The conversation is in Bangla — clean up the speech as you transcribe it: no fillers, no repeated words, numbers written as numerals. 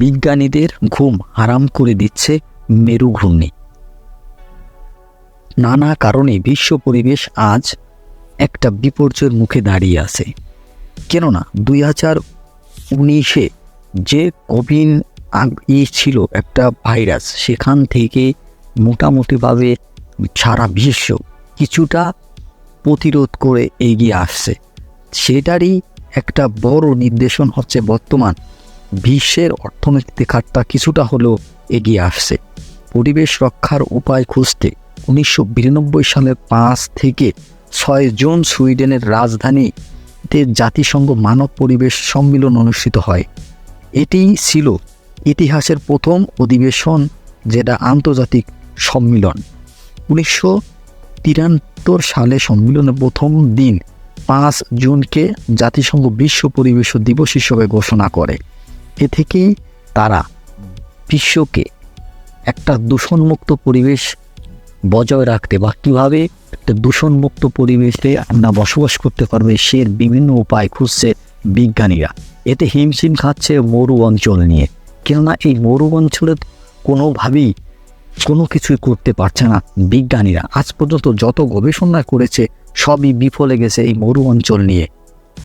বিজ্ঞানীদের ঘুম হারাম করে দিচ্ছে মেরু ঘূর্ণি। নানা কারণে বিশ্ব পরিবেশ আজ একটা বিপর্যয়ের মুখে দাঁড়িয়ে আছে। কেননা 2019-এ যে কোভিড ছিল একটা ভাইরাস, সেখান থেকে মোটামুটিভাবে সারা বিশ্ব কিছুটা প্রতিরোধ করে এগিয়ে আসছে। সেটারই একটা বড় নির্দেশন হচ্ছে বর্তমান বিশ্বের অর্থনৈতিক খাতটা কিছুটা হলেও এগিয়ে আসছে। পরিবেশ রক্ষার উপায় খুঁজতে 1992 সালের 5 থেকে 6 জুন সুইডেনের রাজধানীতে জাতিসংঘ মানব পরিবেশ সম্মেলন অনুষ্ঠিত হয়। এটি ছিল ইতিহাসের প্রথম অধিবেশন, যেটা আন্তর্জাতিক সম্মেলন। 1973 সালে সম্মেলনের প্রথম দিন 5 জুনকে জাতিসংঘ বিশ্ব পরিবেশ দিবস হিসেবে ঘোষণা করে। এ থেকেই তারা বিশ্বকে একটা দূষণমুক্ত পরিবেশ বজায় রাখতে বা কীভাবে একটা দূষণমুক্ত পরিবেশে আমরা বসবাস করতে পারবে সে বিভিন্ন উপায় খুঁজছে বিজ্ঞানীরা। এতে হিমশিম খাচ্ছে মরু অঞ্চল নিয়ে, কেননা এই মরু অঞ্চলে কোনোভাবেই কোনো কিছুই করতে পারছে না বিজ্ঞানীরা। আজ পর্যন্ত যত গবেষণা করেছে সবই বিফলে গেছে এই মরু অঞ্চল নিয়ে।